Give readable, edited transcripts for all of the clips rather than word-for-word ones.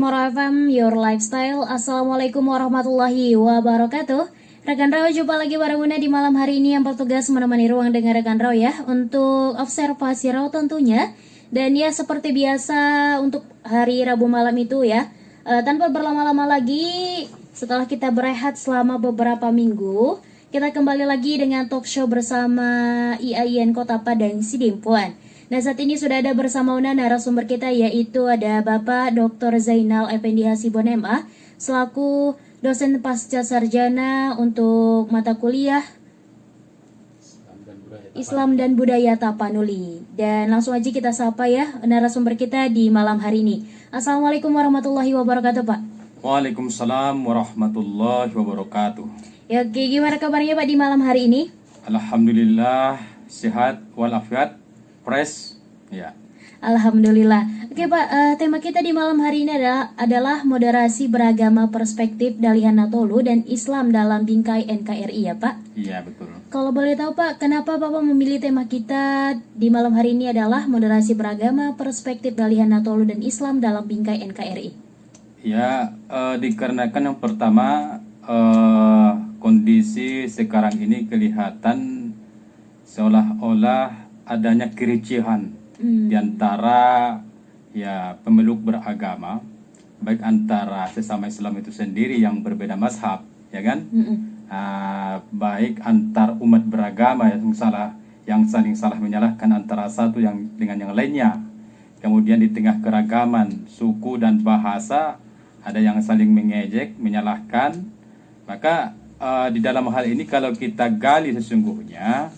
Morafam Your Lifestyle. Assalamualaikum warahmatullahi wabarakatuh. Rekan Raw, jumpa lagi bareng Una di malam hari ini yang bertugas menemani ruang dengar rekan Raw ya, untuk observasi Raw tentunya. Dan ya seperti biasa untuk hari Rabu malam itu ya, tanpa berlama-lama lagi, setelah kita berehat selama beberapa minggu, kita kembali lagi dengan talk show bersama IAIN Kota Padang Sidimpuan. Nah, saat ini sudah ada bersama Una narasumber kita, yaitu ada Bapak Dr. Zainal Effendi Hasibon MA selaku dosen pasca sarjana untuk mata kuliah Islam dan Budaya Tapanuli. Dan langsung aja kita sapa ya narasumber kita di malam hari ini. Assalamualaikum warahmatullahi wabarakatuh, Pak. Waalaikumsalam warahmatullahi wabarakatuh. Ya, oke, gimana kabarnya Pak di malam hari ini? Alhamdulillah sehat walafiat, fresh ya. Alhamdulillah. Oke Pak, tema kita di malam hari ini adalah moderasi beragama perspektif Dalihan Natolu dan Islam dalam bingkai NKRI ya Pak? Iya betul. Kalau boleh tahu Pak, kenapa Bapak memilih tema kita di malam hari ini adalah moderasi beragama perspektif Dalihan Natolu dan Islam dalam bingkai NKRI? Ya, dikarenakan yang pertama kondisi sekarang ini kelihatan seolah-olah adanya kericuhan di antara ya pemeluk beragama, baik antara sesama Islam itu sendiri yang berbeda mazhab, ya kan? Baik antar umat beragama yang saling salah menyalahkan antara satu yang dengan yang lainnya. Kemudian di tengah keragaman suku dan bahasa ada yang saling mengejek, menyalahkan. Maka di dalam hal ini kalau kita gali sesungguhnya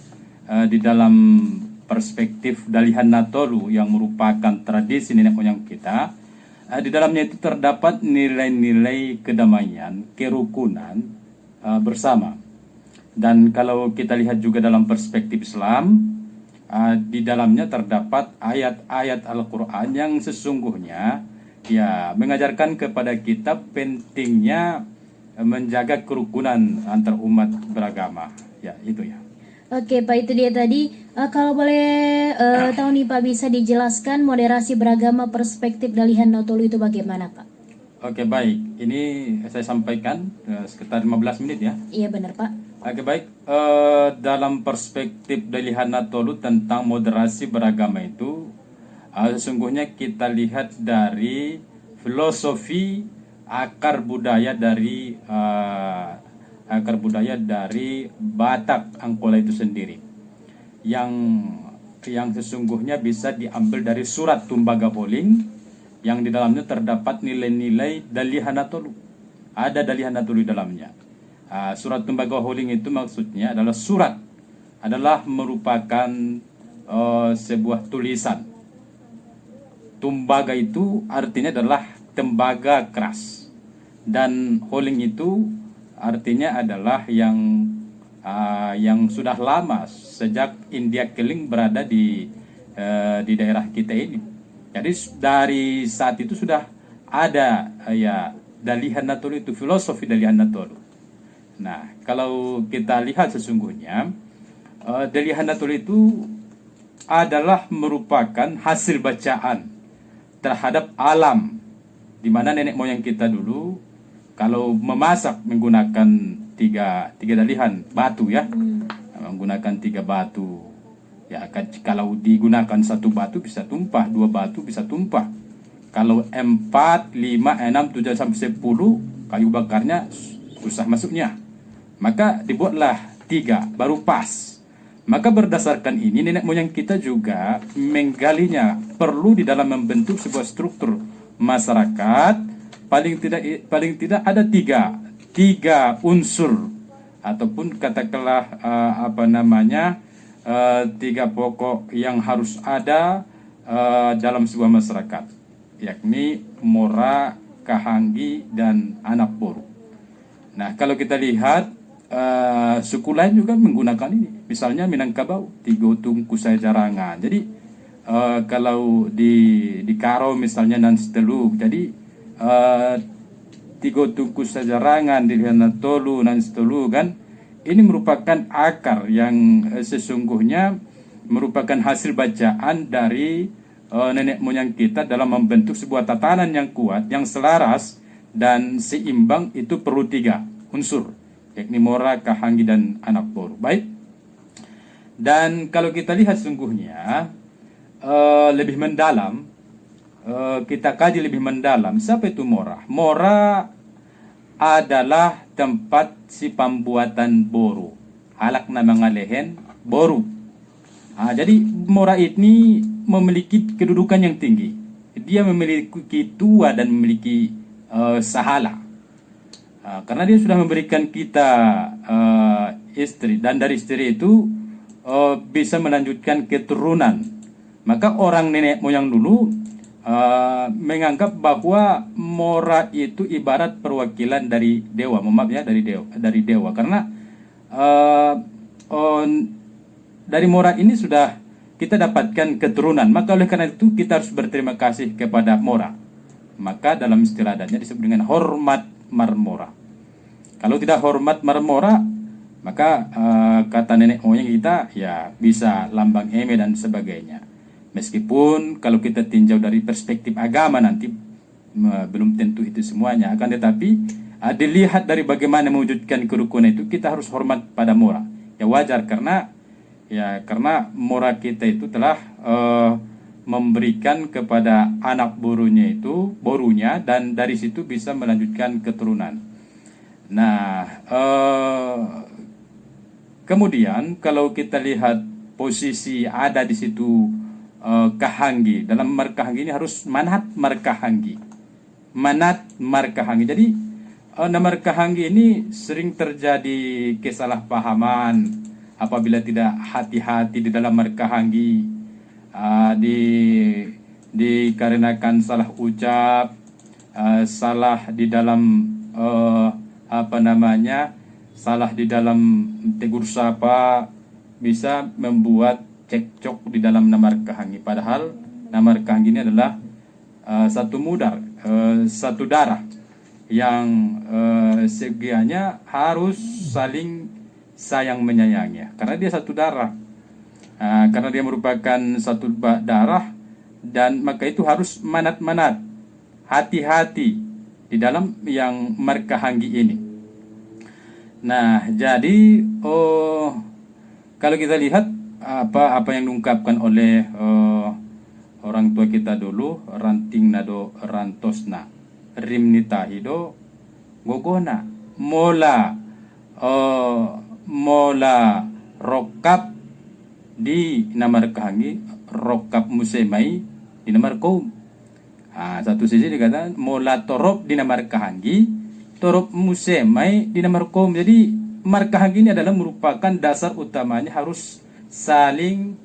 di dalam perspektif Dalihan Natolu yang merupakan tradisi nenek moyang kita, di dalamnya itu terdapat nilai-nilai kedamaian, kerukunan bersama. Dan kalau kita lihat juga dalam perspektif Islam, di dalamnya terdapat ayat-ayat Al-Quran yang sesungguhnya ya mengajarkan kepada kita pentingnya menjaga kerukunan antar umat beragama. Ya, itu ya. Oke Pak, itu dia tadi. Kalau boleh tahu nih Pak, bisa dijelaskan moderasi beragama perspektif Dalihan Natolu itu bagaimana Pak? Oke baik, ini saya sampaikan sekitar 15 menit ya. Iya benar Pak. Oke baik, dalam perspektif Dalihan Natolu tentang moderasi beragama itu sesungguhnya kita lihat dari filosofi akar budaya dari Batak Angkola itu sendiri, yang sesungguhnya bisa diambil dari surat Tumbaga Holing yang di dalamnya terdapat nilai-nilai Dalihan Natolu. Ada Dalihan Natolu di dalamnya. Surat Tumbaga Holing itu maksudnya adalah merupakan sebuah tulisan. Tumbaga itu artinya adalah tembaga keras, dan holing itu artinya adalah yang sudah lama sejak India Keling berada di daerah kita ini. Jadi dari saat itu sudah ada ya Dalihan Natolu itu, filosofi Dalihan Natolu. Nah, kalau kita lihat sesungguhnya Dalihan Natolu itu adalah merupakan hasil bacaan terhadap alam, di mana nenek moyang kita dulu kalau memasak menggunakan tiga dalihan batu ya, menggunakan 3 batu ya. Kalau digunakan 1 batu bisa tumpah, 2 batu bisa tumpah. Kalau 4, 5, 6, 7 sampai 10 kayu bakarnya susah masuknya, maka dibuatlah 3 baru pas. Maka berdasarkan ini nenek moyang kita juga menggalinya, perlu di dalam membentuk sebuah struktur masyarakat paling tidak ada tiga unsur, ataupun katakanlah 3 pokok yang harus ada dalam sebuah masyarakat, yakni mora, kahanggi, dan anak boru. Nah, kalau kita lihat suku lain juga menggunakan ini, misalnya Minangkabau, Tigo Tungku Saya Jarangan. Jadi kalau di Karo misalnya Nanstelu, jadi Tigo Tungku Saya Jarangan, Dalihan Natolu, Nanstelu kan, ini merupakan akar yang sesungguhnya merupakan hasil bacaan dari nenek moyang kita dalam membentuk sebuah tatanan yang kuat, yang selaras dan seimbang itu perlu 3 unsur, yakni mora, kahanggi, dan anak boru. Baik. Dan kalau kita lihat sungguhnya lebih mendalam, kita kaji lebih mendalam, siapa itu mora? Mora adalah tempat si pembuatan boru, alak na mga lehen boru. Jadi mora ini memiliki kedudukan yang tinggi. Dia memiliki tua dan memiliki sahala. Karena dia sudah memberikan kita istri, dan dari istri itu bisa melanjutkan keturunan. Maka orang nenek moyang dulu menganggap bahwa mora itu ibarat perwakilan dari dewa, dari dewa. Karena dari mora ini sudah kita dapatkan keturunan. Maka oleh karena itu kita harus berterima kasih kepada mora. Maka dalam istilah adatnya disebut dengan hormat marmora. Kalau tidak hormat marmora, maka kata nenek moyang kita ya bisa lambang eme dan sebagainya. Meskipun kalau kita tinjau dari perspektif agama nanti belum tentu itu semuanya, akan tetapi dilihat dari bagaimana mewujudkan kerukunan itu, kita harus hormat pada mora. Ya wajar karena mora kita itu telah memberikan kepada anak borunya, dan dari situ bisa melanjutkan keturunan. Nah, kemudian kalau kita lihat posisi ada di situ kahanggi, dalam markahanggi ini harus manat markahanggi. Jadi nama kahanggi ini sering terjadi kesalahpahaman apabila tidak hati-hati di dalam markahanggi, dikarenakan salah ucap, salah di dalam salah di dalam tegur sapa, bisa membuat cekcok di dalam nama kahanggi. Padahal nama kahanggi ini adalah satu mudar, satu darah yang segianya harus saling sayang menyayangi, karena dia satu darah. Karena dia merupakan satu darah, dan maka itu harus manat-manat, hati-hati di dalam yang markahanggi ini. Nah, jadi kalau kita lihat apa yang diungkapkan oleh orang tua kita dulu, ranting nado rantosna rimni tahido gogona mola rokap di namar kahangi, rokap musemai di namar kaum. Satu sisi dikatakan mola torop di namar kahangi, torop musemai di namar kaum. Jadi markahangi ini adalah merupakan dasar utamanya harus saling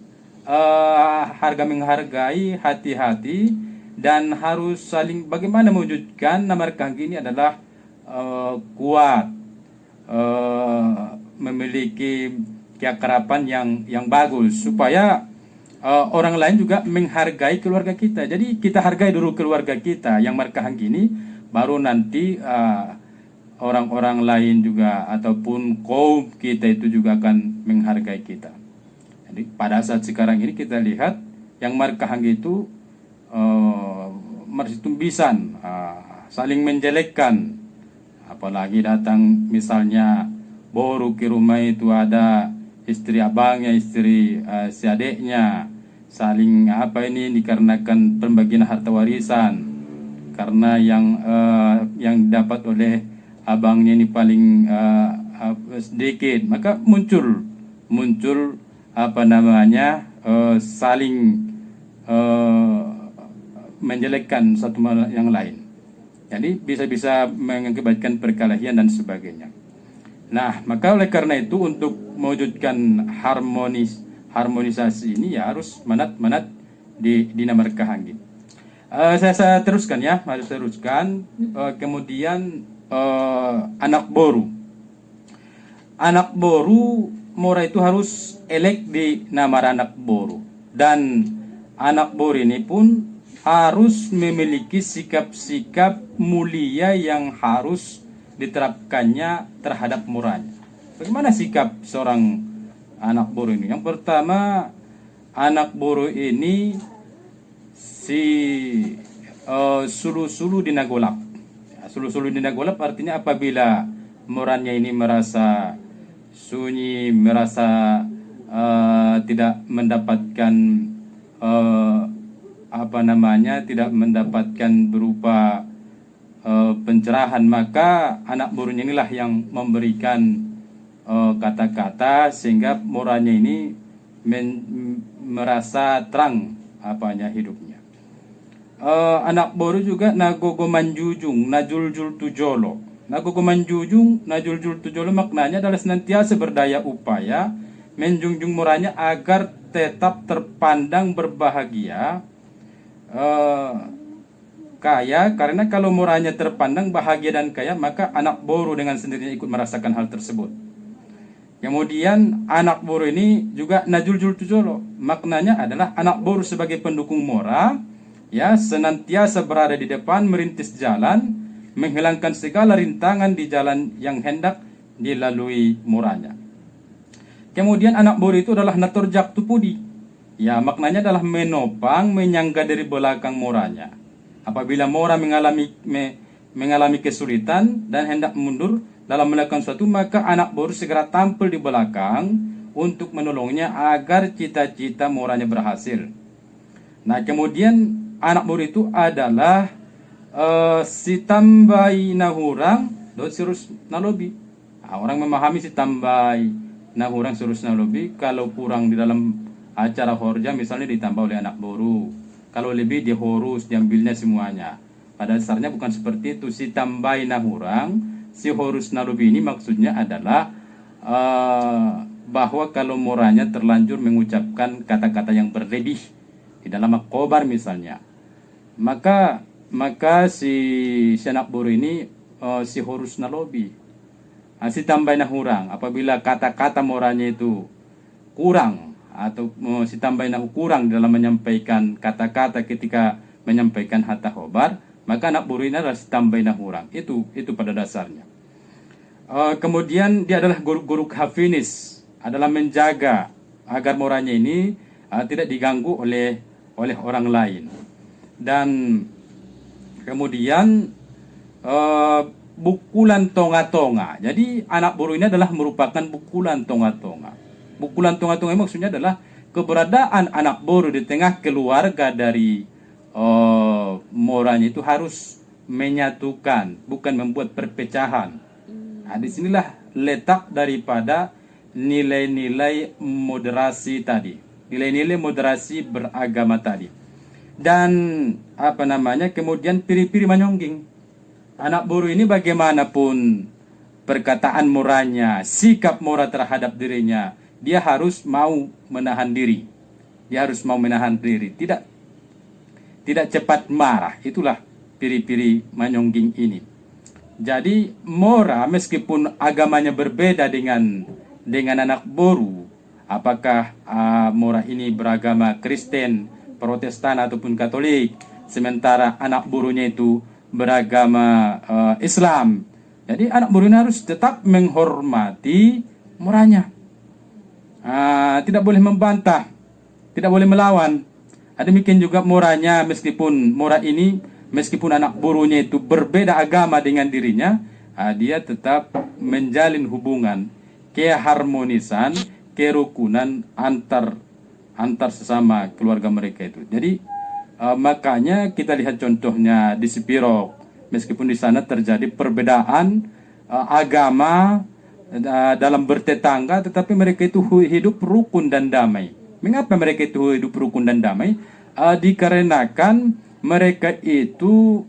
harga menghargai, hati-hati, dan harus saling bagaimana mewujudkan nama kahanggi ini adalah kuat, memiliki keakraban yang bagus, supaya orang lain juga menghargai keluarga kita. Jadi kita hargai dulu keluarga kita yang markahanggi ini, baru nanti orang-orang lain juga ataupun kaum kita itu juga akan menghargai kita. Jadi pada saat sekarang ini kita lihat yang markahanggi itu marsitumbisan, saling menjelekkan. Apalagi datang misalnya boru ke rumah itu ada istri abangnya, istri si adeknya, saling dikarenakan pembagian harta warisan, karena yang dapat oleh abangnya ini paling sedikit, maka muncul saling menjelekkan satu yang lain. Jadi bisa mengakibatkan perkelahian dan sebagainya. Nah, maka oleh karena itu untuk mewujudkan harmonisasi ini ya harus manat di nama kahanggi. Saya teruskan ya, kemudian anak boru. Anak boru, mora itu harus elek di nama anak boru, dan anak boru ini pun harus memiliki sikap-sikap mulia yang harus diterapkannya terhadap muranya. Bagaimana sikap seorang anak boru ini? Yang pertama, anak boru ini si sulu-sulu dinagolap. Sulu-sulu dinagolap artinya apabila morannya ini merasa sunyi, merasa tidak mendapatkan tidak mendapatkan berupa pencerahan, maka anak burungnya inilah yang memberikan kata-kata sehingga morannya ini merasa terang hidupnya. Anak boru juga nagogo manjujung najuljul tujolo. Nagogo manjujung najuljul tujolo maknanya adalah senantiasa berdaya upaya menjunjung moranya agar tetap terpandang berbahagia, kaya. Karena kalau moranya terpandang bahagia dan kaya, maka anak boru dengan sendirinya ikut merasakan hal tersebut. Kemudian anak boru ini juga najuljul tujolo, maknanya adalah anak boru sebagai pendukung mora, ya, senantiasa berada di depan merintis jalan, menghilangkan segala rintangan di jalan yang hendak dilalui moranya. Kemudian anak boru itu adalah natorjak tupudi, ya, maknanya adalah menopang, menyangga dari belakang moranya. Apabila mora mengalami kesulitan dan hendak mundur dalam melakukan sesuatu, maka anak boru segera tampil di belakang untuk menolongnya agar cita-cita moranya berhasil. Nah, kemudian anak boru itu adalah si tambai nahurang do sirus nalobi. Nah, orang memahami si tambai nahurang sirus nalobi kalau kurang di dalam acara horja misalnya ditambah oleh anak boru. Kalau lebih dihorus, diambilnya semuanya. Pada dasarnya bukan seperti itu. Si tambai nahurang, si horus nalobi ini maksudnya adalah bahwa kalau moranya terlanjur mengucapkan kata-kata yang berlebih di dalam kobar misalnya, maka si anak boru ini si horus nalobi, si tambai nahurang, apabila kata-kata moranya itu kurang atau si tambai nahu kurang dalam menyampaikan kata-kata ketika menyampaikan hatta khobar, maka anak boru ini adalah si tambai nahurang. Itu pada dasarnya. Kemudian dia adalah guru hafinis, adalah menjaga agar moranya ini tidak diganggu oleh orang lain. Dan kemudian bukulan tonga-tonga. Jadi anak boru ini adalah merupakan bukulan tonga-tonga. Bukulan tonga-tonga maksudnya adalah keberadaan anak boru di tengah keluarga dari moranya itu harus menyatukan, bukan membuat perpecahan. Nah, disinilah letak daripada nilai-nilai moderasi tadi, nilai-nilai moderasi beragama tadi. Dan kemudian piri-piri manyongging. Anak boru ini bagaimanapun perkataan moranya, sikap mora terhadap dirinya, dia harus mau menahan diri. Dia harus mau menahan diri, tidak cepat marah. Itulah piri-piri manyongging ini. Jadi mora meskipun agamanya berbeda dengan anak boru, apakah mora ini beragama Kristen, Protestan ataupun Katolik, sementara anak borunya itu beragama Islam. Jadi anak boru ini harus tetap menghormati moranya. Tidak boleh membantah, tidak boleh melawan. Demikian juga moranya, meskipun anak borunya itu berbeda agama dengan dirinya, dia tetap menjalin hubungan, keharmonisan, kerukunan antar sesama keluarga mereka itu. Jadi makanya kita lihat contohnya di Sipirok, meskipun di sana terjadi perbedaan agama dalam bertetangga, tetapi mereka itu hidup rukun dan damai. Mengapa mereka itu hidup rukun dan damai? Dikarenakan mereka itu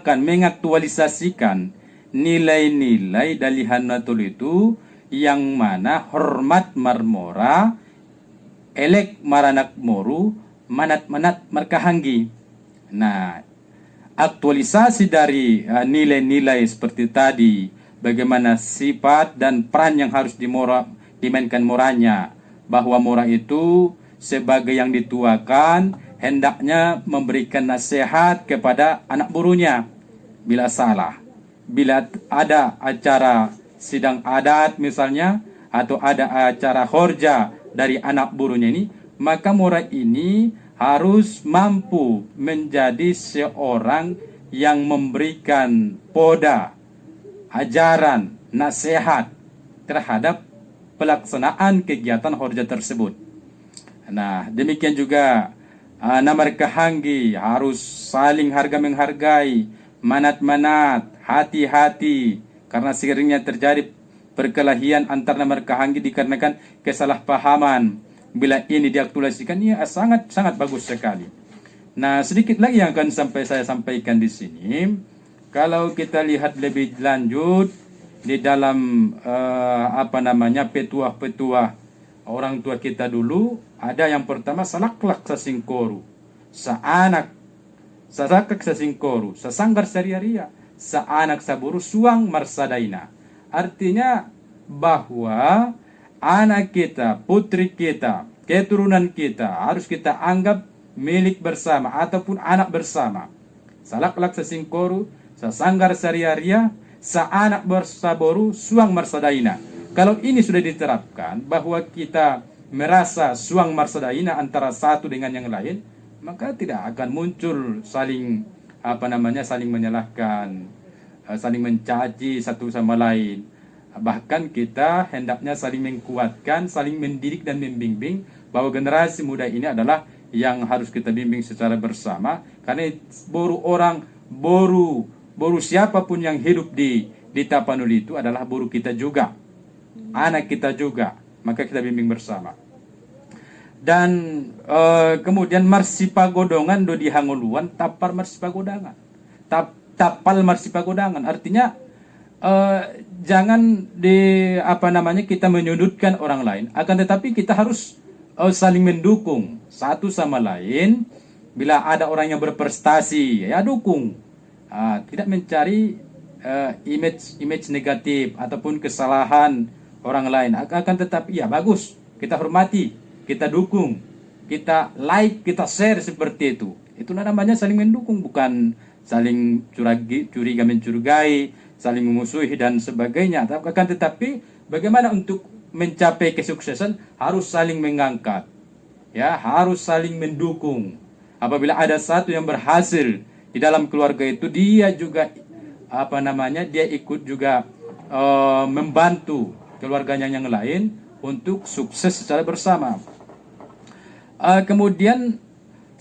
mengaktualisasikan nilai-nilai dalihannatul itu, yang mana hormat marmora, elek maranak moru, manat markahanggi. Nah, aktualisasi dari nilai-nilai seperti tadi, bagaimana sifat dan peran yang harus dimainkan moranya, bahwa mora itu sebagai yang dituakan hendaknya memberikan nasihat kepada anak borunya bila salah. Bila ada acara sidang adat misalnya, atau ada acara horja dari anak borunya ini, maka Mora ini harus mampu menjadi seorang yang memberikan poda, ajaran, nasihat terhadap pelaksanaan kegiatan Horja tersebut. Nah, demikian juga Namar Kahanggi harus saling harga menghargai, manat-manat, hati-hati, karena seringnya terjadi perkelahian antar Namar Kahanggi dikarenakan kesalahpahaman. Bila ini diaktualisasikan, ya sangat bagus sekali. Nah, sedikit lagi yang akan saya sampaikan di sini. Kalau kita lihat lebih lanjut di dalam petuah-petuah orang tua kita dulu, ada yang pertama salaklak sasingkoru, saanak sarakak sasingkoru, sasanggar sariaria, saanak saburu suang marsadaina. Artinya bahwa anak kita, putri kita, keturunan kita harus kita anggap milik bersama ataupun anak bersama. Salaklak sasingkoru, sasanggar sariaria, saanak bersaboru, suang marsadaina. Kalau ini sudah diterapkan bahwa kita merasa suang marsadaina antara satu dengan yang lain, maka tidak akan muncul saling saling menyalahkan, saling mencaci satu sama lain. Bahkan kita hendaknya saling menguatkan, saling mendidik dan membimbing bahwa generasi muda ini adalah yang harus kita bimbing secara bersama, karena boru siapapun yang hidup di Tapanuli itu adalah boru kita juga, anak kita juga, maka kita bimbing bersama. Dan kemudian marsipagodongan do dihanguluan tapar marsipagodangan, tapal marsipagodangan, artinya jangan kita menyudutkan orang lain, akan tetapi kita harus saling mendukung satu sama lain. Bila ada orang yang berprestasi, ya dukung. Tidak mencari image negatif ataupun kesalahan orang lain. Akan tetapi ya bagus, kita hormati, kita dukung, kita like, kita share seperti itu. Itulah namanya saling mendukung, bukan saling curiga mencurigai, saling memusuhi dan sebagainya. Akan tetapi bagaimana untuk mencapai kesuksesan harus saling mengangkat, ya, harus saling mendukung. Apabila ada satu yang berhasil di dalam keluarga itu, dia juga dia ikut juga membantu keluarganya yang lain untuk sukses secara bersama. Kemudian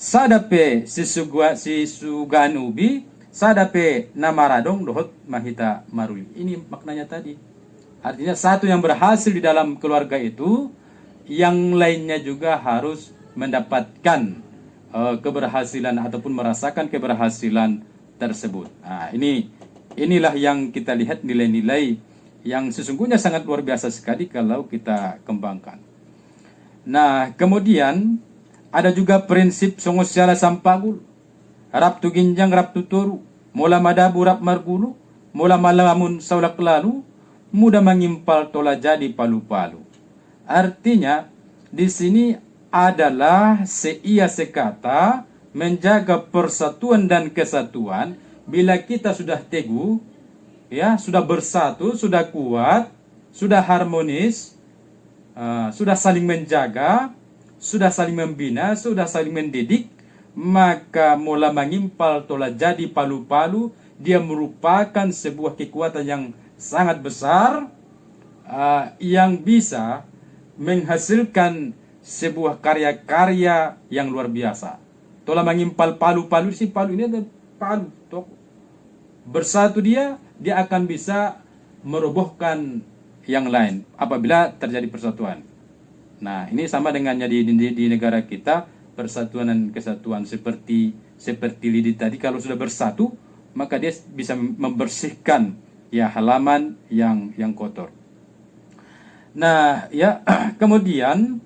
sadape sisuganubi sadape namaradong dohot mahita maruli. Ini maknanya tadi. Artinya satu yang berhasil di dalam keluarga itu, yang lainnya juga harus mendapatkan keberhasilan ataupun merasakan keberhasilan tersebut. Nah, inilah yang kita lihat, nilai-nilai yang sesungguhnya sangat luar biasa sekali kalau kita kembangkan. Nah, kemudian ada juga prinsip songosiala sampagul, raptu ginjang raptu toru, mula madabu rap margulu, mula malamun saulak lalu, mudah mengimpal tola jadi palu-palu. Artinya di sini adalah seia sekata menjaga persatuan dan kesatuan. Bila kita sudah teguh, ya, sudah bersatu, sudah kuat, sudah harmonis, sudah saling menjaga, sudah saling membina, sudah saling mendidik, maka mula mengimpal tola jadi palu-palu, dia merupakan sebuah kekuatan yang sangat besar, yang bisa menghasilkan sebuah karya-karya yang luar biasa. Tola mengimpal palu-palu, si palu ini ada palu, bersatu dia akan bisa merobohkan yang lain apabila terjadi persatuan. Nah, ini sama dengannya di negara kita, persatuan dan kesatuan seperti lidi tadi. Kalau sudah bersatu, maka dia bisa membersihkan, ya, halaman yang kotor. Nah, ya, kemudian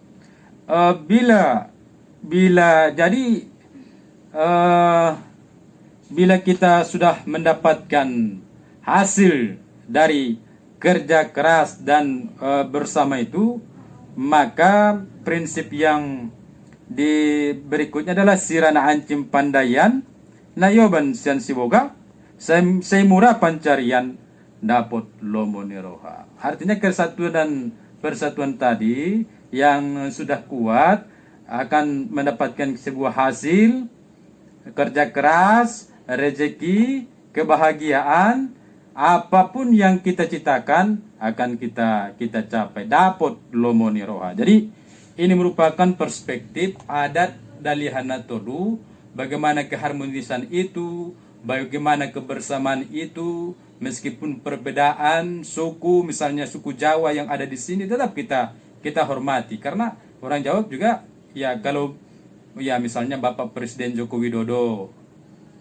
bila kita sudah mendapatkan hasil dari kerja keras dan bersama itu, maka prinsip yang berikutnya adalah sirana ancim pandayan nayoban sian siboga semura pancarian dapat lomoniroha. Artinya kesatuan dan persatuan tadi yang sudah kuat akan mendapatkan sebuah hasil kerja keras, rezeki, kebahagiaan, apapun yang kita citakan akan kita capai, dapat lomoni roha. Jadi ini merupakan perspektif adat Dalihan Tolu, bagaimana keharmonisan itu, bagaimana kebersamaan itu, meskipun perbedaan suku, misalnya suku Jawa yang ada di sini, tetap kita hormati, karena orang Jawa juga ya, kalau ya misalnya Bapak Presiden Joko Widodo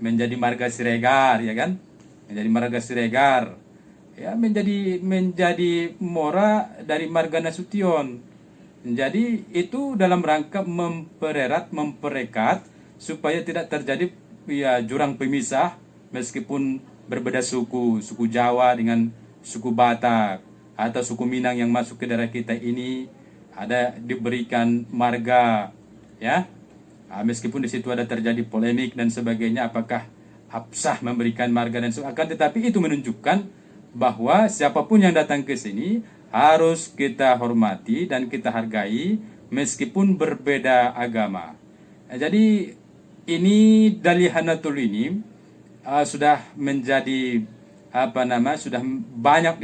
menjadi marga Siregar, ya kan, menjadi marga Siregar, ya menjadi mora dari marga Nasution. Jadi itu dalam rangka memperekat supaya tidak terjadi ya jurang pemisah, meskipun berbeda suku Jawa dengan suku Batak atau suku Minang yang masuk ke daerah kita ini ada diberikan marga, ya. Meskipun di situ ada terjadi polemik dan sebagainya, apakah absah memberikan marga dan sebagainya, akan tetapi itu menunjukkan bahwa siapapun yang datang ke sini harus kita hormati dan kita hargai meskipun berbeda agama. Jadi ini Dalihanatul ini sudah menjadi sudah banyak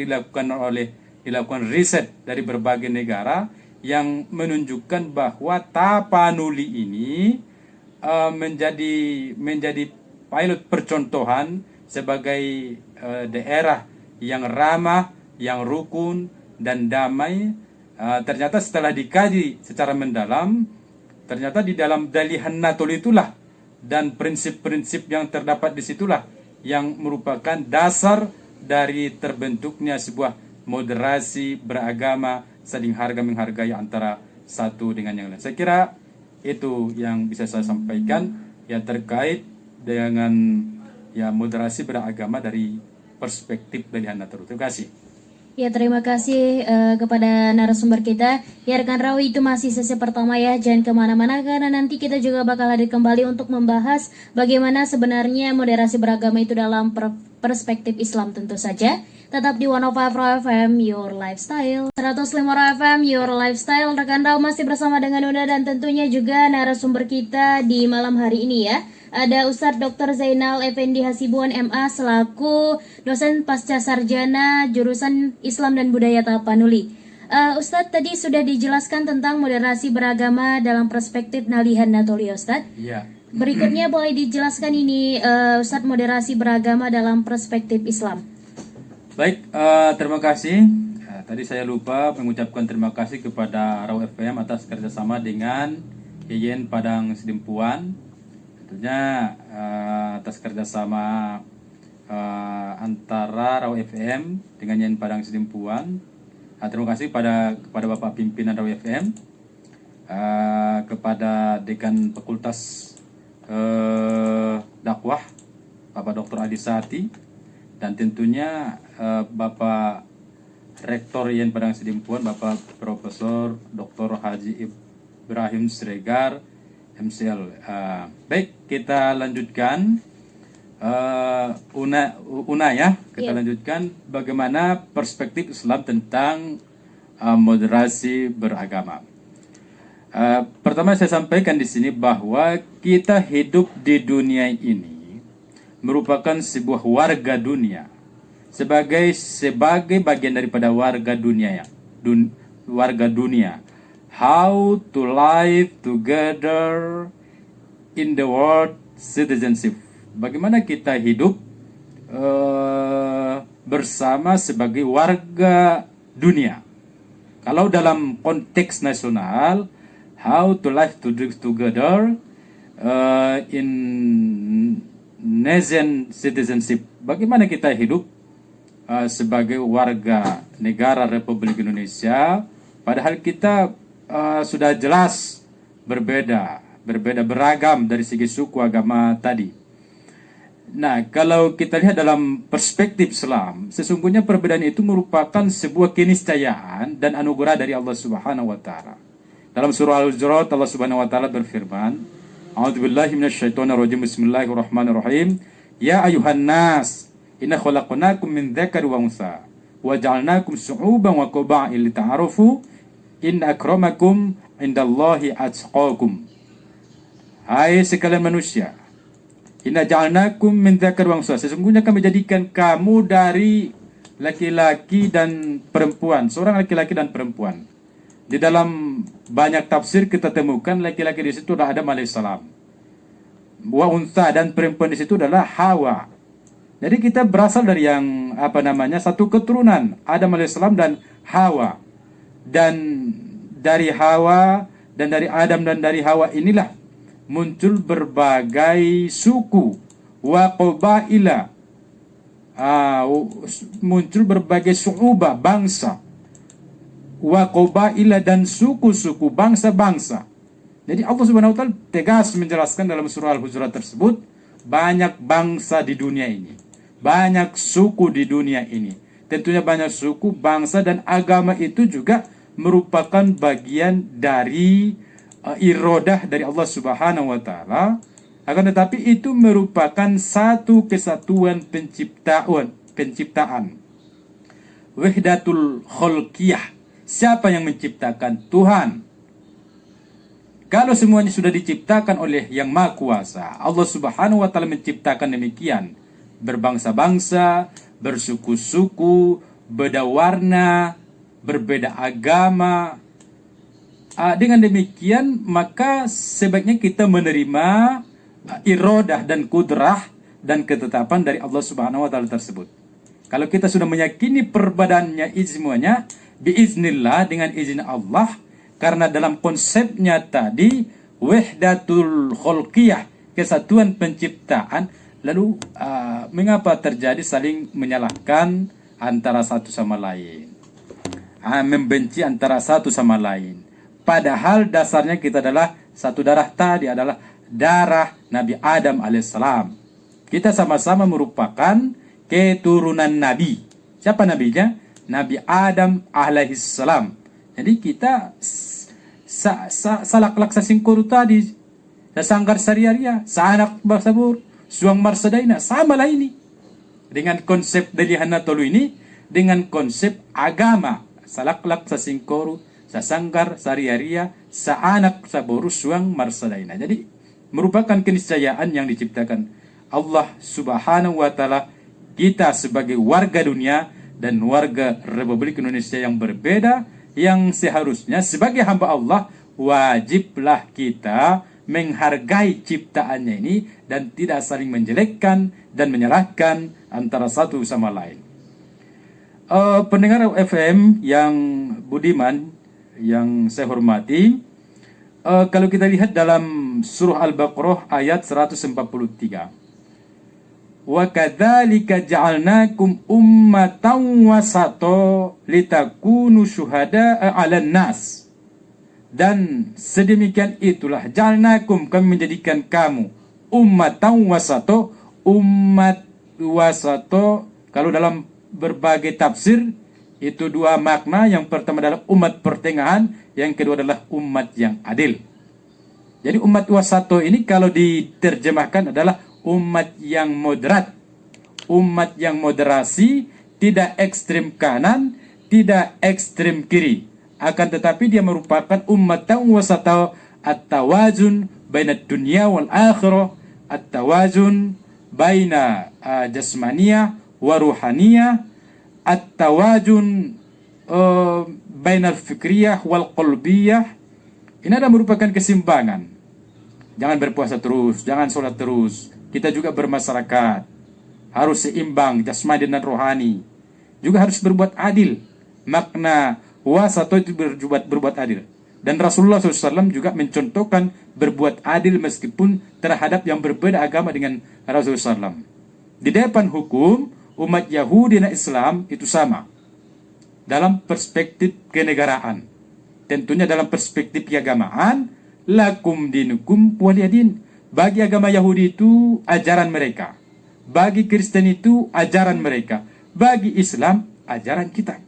dilakukan riset dari berbagai negara yang menunjukkan bahwa Tapanuli ini menjadi pilot percontohan sebagai daerah yang ramah, yang rukun dan damai. Ternyata setelah dikaji secara mendalam, ternyata di dalam Dalihanatul itulah dan prinsip-prinsip yang terdapat di situlah yang merupakan dasar dari terbentuknya sebuah moderasi beragama, saling harga menghargai antara satu dengan yang lain. Saya kira itu yang bisa saya sampaikan yang terkait dengan ya moderasi beragama dari perspektif Dalihanatul. Terima kasih. Ya, terima kasih kepada narasumber kita. Ya, rekan Rawi, itu masih sesi pertama ya. Jangan kemana-mana karena nanti kita juga bakal hadir kembali untuk membahas bagaimana sebenarnya moderasi beragama itu dalam perspektif Islam tentu saja. Tetap di 105 FM Your Lifestyle, 105 FM Your Lifestyle. Rekan Rawi masih bersama dengan Unda dan tentunya juga narasumber kita di malam hari ini ya. Ada Ustadz Dr. Zainal Effendi Hasibuan MA selaku dosen pasca sarjana jurusan Islam dan Budaya Tapanuli. Ustadz, tadi sudah dijelaskan tentang moderasi beragama dalam perspektif Dalihanatul, Ustadz. Iya. Berikutnya boleh dijelaskan ini Ustadz, moderasi beragama dalam perspektif Islam. Baik, terima kasih. Tadi saya lupa mengucapkan terima kasih kepada Raw FM atas kerjasama dengan Yeyen Padang Sedempuan. Tentunya atas kerjasama antara Raw FM dengan Yeyen Padang Sedempuan. Terima kasih kepada Bapak Pimpinan Raw FM, kepada Dekan Fakultas Dakwah Bapak Dr. Adi Sati, dan tentunya Bapak Rektor Yeyen Padang Sedempuan Bapak Profesor Dr. Haji Ibrahim Siregar MCL. Baik, kita lanjutkan Una ya. Kita lanjutkan bagaimana perspektif Islam tentang moderasi beragama. Pertama saya sampaikan di sini bahwa kita hidup di dunia ini merupakan sebuah warga dunia, sebagai bagian daripada warga dunia ya. Warga dunia. How to live together in the world citizenship. Bagaimana kita hidup bersama sebagai warga dunia. Kalau dalam konteks nasional, how to live together in nation citizenship. Bagaimana kita hidup sebagai warga negara Republik Indonesia, padahal kita sudah jelas berbeda beragam dari segi suku agama tadi. Nah, kalau kita lihat dalam perspektif Islam, sesungguhnya perbedaan itu merupakan sebuah keniscayaan dan anugerah dari Allah Subhanahu wa taala. Dalam surah Al-Hujurat Allah Subhanahu wa taala berfirman, A'udzubillahi minasyaitonirrajim. Bismillahirrahmanirrahim. Ya ayuhan nas, inna khalaqnakum min dzakari wa untha wa ja'alnakum syu'uban wa qaba'il lita'arafu. Inna akramakum indallahi atqakum. Hai sekalian manusia, inna ja'alnakum min dzakar wa unsa. Sesungguhnya kami jadikan kamu dari laki-laki dan perempuan, seorang laki-laki dan perempuan. Di dalam banyak tafsir kita temukan laki-laki di situ adalah Adam alaihissalam. Wa unsa, dan perempuan di situ adalah Hawa. Jadi kita berasal dari yang satu keturunan Adam alaihissalam dan Hawa. Dan dari Hawa dan dari Adam dan dari Hawa inilah muncul berbagai suku wa qabaila, muncul berbagai su'ubah, bangsa, wa qabaila, dan suku-suku, bangsa-bangsa. Jadi Allah Subhanahu wa taala tegas menjelaskan dalam surah Al-Hujurat tersebut, banyak bangsa di dunia ini, banyak suku di dunia ini. Tentunya banyak suku, bangsa, dan agama itu juga merupakan bagian dari irodah dari Allah Subhanahu wa taala. Akan tetapi itu merupakan satu kesatuan penciptaan. Wahdatul khalqiyah. Siapa yang menciptakan? Tuhan. Kalau semuanya sudah diciptakan oleh Yang Maha Kuasa, Allah Subhanahu wa taala menciptakan demikian. Berbangsa-bangsa, bersuku-suku, beda warna, berbeda agama. Dengan demikian, maka sebaiknya kita menerima irodah dan kudrah dan ketetapan dari Allah Subhanahu wa taala tersebut. Kalau kita sudah meyakini perbedaaannya semuanya, biiznillah, dengan izin Allah, karena dalam konsepnya tadi wahdatul khalqiyah, kesatuan penciptaan, lalu mengapa terjadi saling menyalahkan antara satu sama lain, membenci antara satu sama lain, padahal dasarnya kita adalah satu darah, tadi adalah darah Nabi Adam alaihissalam. Kita sama-sama merupakan keturunan Nabi. Siapa nabinya? Nabi Adam alaihissalam. Jadi kita salak laksa singkuru tadi, sanggar sariaria, saanak basabur, suang marsadaina, sama lah ini. Dengan konsep dalihana tolu ini, dengan konsep agama, salak laksa singkuru, sanggar sariaria, saanak saburu, suang marsadaina. Jadi merupakan keniscayaan yang diciptakan Allah Subhanahu wa taala. Kita sebagai warga dunia dan warga Republik Indonesia yang berbeda, yang seharusnya sebagai hamba Allah wajiblah kita menghargai ciptaannya ini dan tidak saling menjelekkan dan menyalahkan antara satu sama lain. Pendengar FM yang budiman, yang saya hormati, kalau kita lihat dalam surah Al-Baqarah ayat 143, wa kadzalika ja'alnakum ummatan wasata litakunu syuhada'a 'alan nas. Dan sedemikian itulah ja'alnakum, kami menjadikan kamu ummatan wasata, umat wasata. Kalau dalam berbagai tafsir itu dua makna. Yang pertama adalah umat pertengahan, yang kedua adalah umat yang adil. Jadi umat wasato ini kalau diterjemahkan adalah umat yang moderat, umat yang moderasi, tidak ekstrem kanan, tidak ekstrem kiri. Akan tetapi dia merupakan umat yang wasata, at-tawazun baina dunia wal akhirah, at-tawazun baina jasmaniyah wa ruhaniyah, at-tawazun baina al-fikriyah wal qalbiyah. Ini adalah merupakan keseimbangan. Jangan berpuasa terus, jangan sholat terus. Kita juga bermasyarakat, harus seimbang jasmani dan rohani. Juga harus berbuat adil. Makna wasato itu berbuat adil. Dan Rasulullah SAW juga mencontohkan berbuat adil meskipun terhadap yang berbeda agama dengan Rasulullah SAW. Di depan hukum, umat Yahudi dan Islam itu sama dalam perspektif kenegaraan. Tentunya dalam perspektif keagamaan, lakum dinukum waliyadin. Bagi agama Yahudi itu ajaran mereka, bagi Kristen itu ajaran mereka, bagi Islam ajaran kita.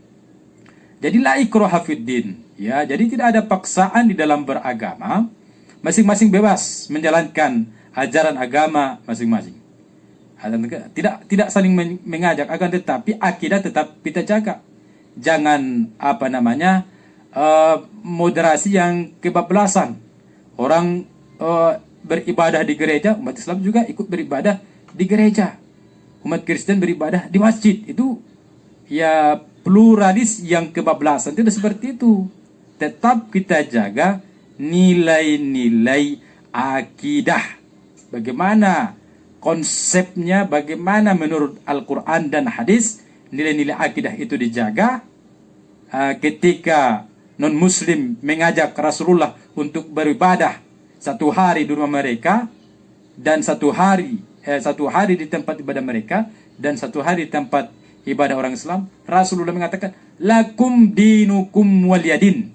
Jadi la ikraha fiddin, ya, jadi tidak ada paksaan di dalam beragama. Masing-masing bebas menjalankan ajaran agama masing-masing. Tidak saling mengajak, akan tetapi akidah tetap kita jaga. Jangan moderasi yang kebablasan. Orang beribadah di gereja, umat Islam juga ikut beribadah di gereja. Umat Kristen beribadah di masjid. Itu ya pluralis yang kebablasan. Tidak seperti itu. Tetap kita jaga nilai-nilai akidah. Bagaimana konsepnya, bagaimana menurut Al-Quran dan hadis nilai-nilai akidah itu dijaga. Ketika non-muslim mengajak Rasulullah untuk beribadah satu hari di rumah mereka dan satu hari di tempat ibadah mereka dan satu hari di tempat ibadah orang Islam, Rasulullah mengatakan lakum dinukum waliyadin,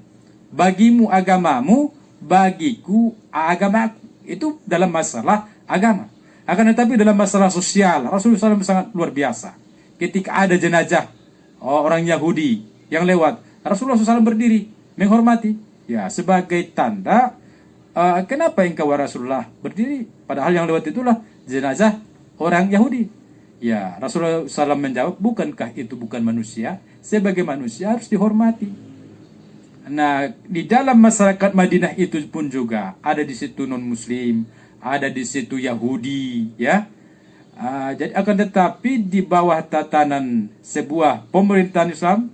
bagimu agamamu, bagiku agamaku. Itu dalam masalah agama. Akan tetapi dalam masalah sosial, Rasulullah SAW sangat luar biasa. Ketika ada jenazah orang Yahudi yang lewat, Rasulullah SAW berdiri menghormati, ya sebagai tanda kenapa engkau Rasulullah berdiri, padahal yang lewat itulah jenazah orang Yahudi. Ya, Rasulullah SAW menjawab, bukankah itu bukan manusia? Sebagai manusia harus dihormati. Nah, di dalam masyarakat Madinah itu pun juga ada di situ non-muslim, ada di situ Yahudi, ya. Jadi akan tetapi di bawah tatanan sebuah pemerintahan Islam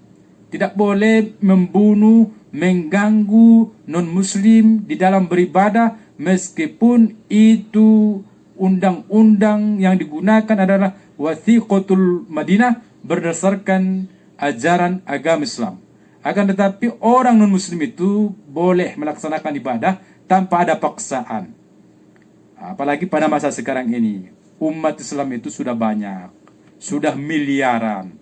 tidak boleh membunuh, mengganggu non-muslim di dalam beribadah, meskipun itu undang-undang yang digunakan adalah Wathiqatul Madinah berdasarkan ajaran agama Islam. Akan tetapi orang non-muslim itu boleh melaksanakan ibadah tanpa ada paksaan. Apalagi pada masa sekarang ini, umat Islam itu sudah banyak, sudah miliaran.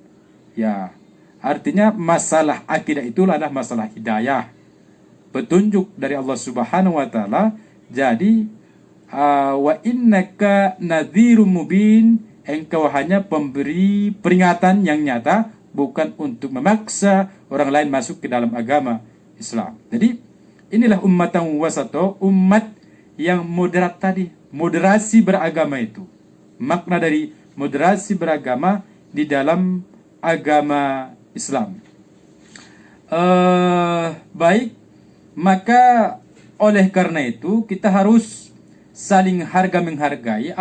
Ya, artinya masalah akidah itulah adalah masalah hidayah, petunjuk dari Allah Subhanahu wa taala. Jadi wa innaka nadhirum mubin, engkau hanya pemberi peringatan yang nyata, bukan untuk memaksa orang lain masuk ke dalam agama Islam. Jadi inilah ummatan wasato, umat yang moderat tadi, moderasi beragama itu. Makna dari moderasi beragama di dalam agama Islam. Baik, maka oleh karena itu kita harus saling harga menghargai.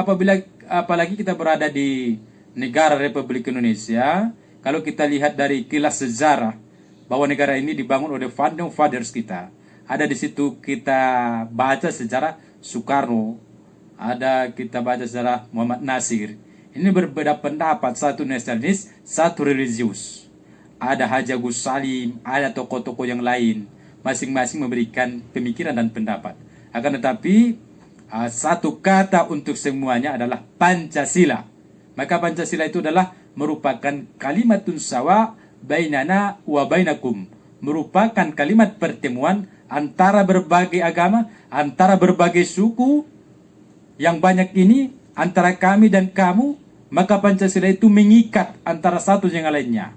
Apalagi kita berada di negara Republik Indonesia. Kalau kita lihat dari kilas sejarah bahwa negara ini dibangun oleh founding fathers kita. Ada di situ kita baca sejarah Soekarno, ada kita baca sejarah Muhammad Nasir. Ini berbeda pendapat, satu nasionalis, satu religius. Ada Haji Agus Salim, ada tokoh-tokoh yang lain, masing-masing memberikan pemikiran dan pendapat. Akan tetapi satu kata untuk semuanya adalah Pancasila. Maka Pancasila itu adalah merupakan kalimatun sawa bainana wa bainakum, merupakan kalimat pertemuan antara berbagai agama, antara berbagai suku yang banyak ini, antara kami dan kamu. Maka Pancasila itu mengikat antara satu dengan lainnya.